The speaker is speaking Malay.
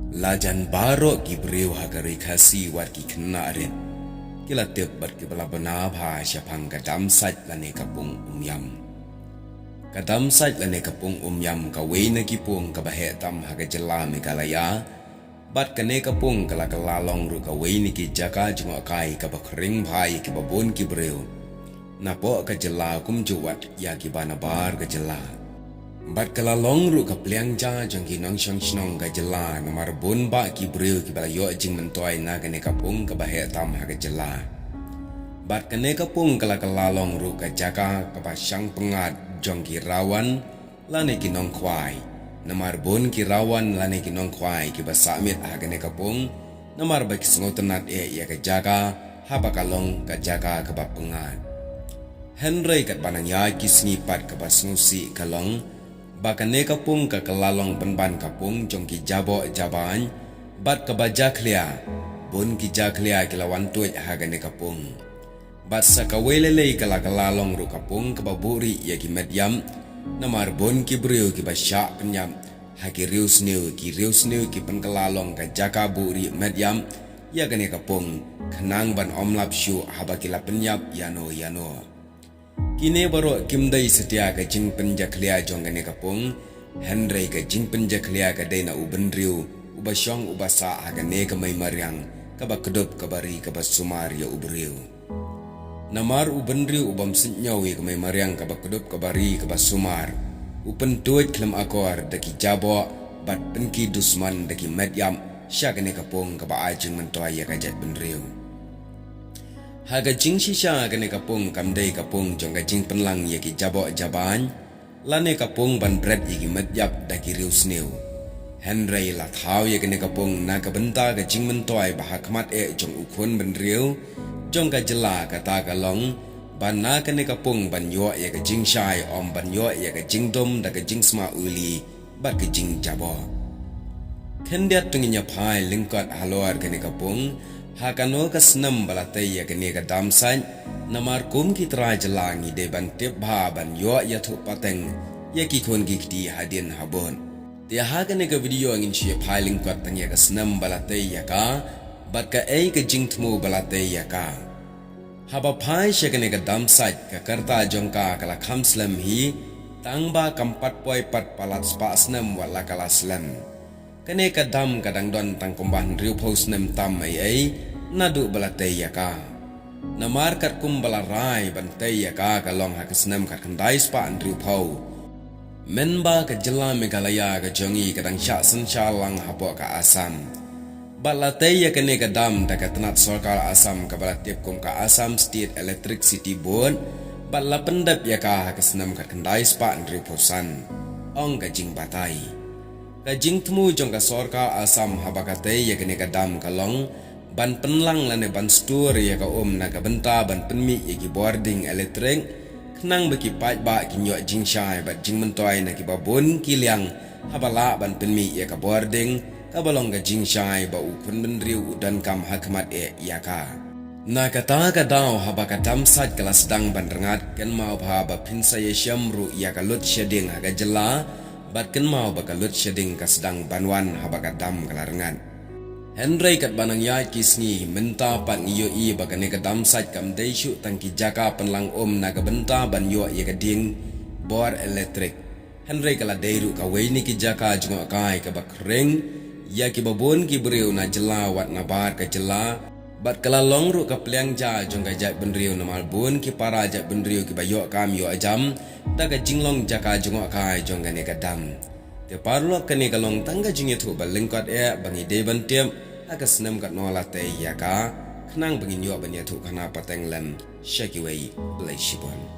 Lajan barok gibriu hagari kasi war ki kena aren. Kila tep bar ki bala benabha syapang kadam saj lane kapung umyam. Kadam saj lane kapung umyam kawai na kipung kabahe tam haga jela Meghalaya. Bat kane kapung kala kalalong ru kawai ni ki jaka jengok kai kabakring bhai ki babon ki briu. Napo ka jela kum juwat ya ki banabar ka jela. Bat kalalong ru ka pliang ja jong ki nong shong shnong ka jela namar bon ba ki briu ki bala yo jing mentoy na kane kapung kabahe tam haga jela. Bat kane kapung kala kalalong ru ka jaka kabasyang pengat jong ki rawan lane ki nong kwai. Namar bon ki rawan lane ki nong kwai ki basamit agane kapung namar ba ki sengotenat ya ka jaga habakalong ka jaga ka bapengat. Henry kat bananya ki snipat ka basnusi kalong bakane kapung ka kalalong penban kapung jong ki jabo jaban bat ka bajaklia bon ki jaklia ki lawan tuj agane kapung. Bat sa kawelele kala kalalong ru kapung ka baburi ya ki medyam namar bon ki briu ki basyak penyam haki rius new ki penkalalong ka jaka buri medyam ya gane kapung kenang ban omlap syu habakila penyap yano. Kini baru kimdai setia ka jing penjaklia jong gane kapung Henry ka jing penjaklia ka dena ubendriu ubasyong ubasa hagane ka may maryang ka bakedup ka bari ka basumar ya ubriu. Namar ubendriu ubam sinyawi ka may maryang ka bakedup ka bari ka basumar. Upen tuit klem akor daki jabo bat penki dusman daki medyam sya gane kapung ka baajing mentoy ya ka jat bendriu. Haga jing shisha gane kapung kamdai kapung jong ka jing penlang ya ki jabo jaban lane kapung ban bread ya ki medyap daki rius new. Henry la thau ya gane kapung na ka benta ka jing mentoy bahakmat jong ukun bendriu jong ka jela kata kalong ban na kane kapung ban yo ya ka jing shai om ban yo ya ka jing dom da ka jing sma uli bat ka jing jabo. Kendiat tunginya pai lingkot halor kane kapung hakano ka senam balatai ya kane ka damsan namar kum ki tra jelangi de ban tip bha ban yo ya thu pateng ya ki khon ki kti hadin habon. Dia hakane ka video ngin chi pai lingkot tang ya ka senam balatai ya ka bat ka ka jing thmu balatai ya ka. Haba pai syakane ka damsat ka karta jongka kala khamslam hi tangba kampat poi pat palat spa snam wala kala slam. Kane ka dam kadang don tang kumban riu pos nem tam ai nadu balatai ya ka. Namar kat kum balarai bantai ya ka kalong hakasnam kat kandai spa riu pau. Menba ka jela Meghalaya ka jongi kadang syak sensya lang hapo ka Asam. Balatai ya kene ka dam da ka tenat sarkar Asam ka balatip kum ka Assam State Electricity Board bala pendap ya ka hakasnam kat kandai spa riu posan. Ong ka jing batai. Ka jing temu jong ka sarkar Asam habakatai ya kene ka dam kalong ban penlang lane ban stur ya ka na ka benta ban penmi ya ki boarding elektrik kenang baki pat ba ki nyok jing shai bat jing mentoy na ki babon kiliang habala ban penmi ya ka boarding ka balong ka jing shai ba ukun bendriu dan kam hakmat ya ka. Na kata ka daw habaka damsat kala sedang ban rengat kan mau ba pinsa ya syamru ya ka lut sheding haga jela bat kan mau ba ka lut sheding ka sedang banwan habaka dam kala rengat. Henry kat banang ya kisni menta pat ngiyo i bagane ka damsat kam deishu tangki jaka penlang na ka benta ban yo ya ka ding bor elektrik. Henry kala deiru ka weini ki jaka jungo kai ka bakring ya ki babon ki briu na jela wat na bar ka jela bat kala longru ka pliang ja jong ka jat bendriu na malbun ki para jat bendriu ki bayo kam yo ajam ta ka jinglong jaka jungo kai jong ka ne ka dam. Te parlo ka ne ka long tangga jingi thu balingkot bangi de ban tiam akas nem kat nola te ya ka kenang bengin yo ban ya thu kana pateng lam shakiway lai shibon.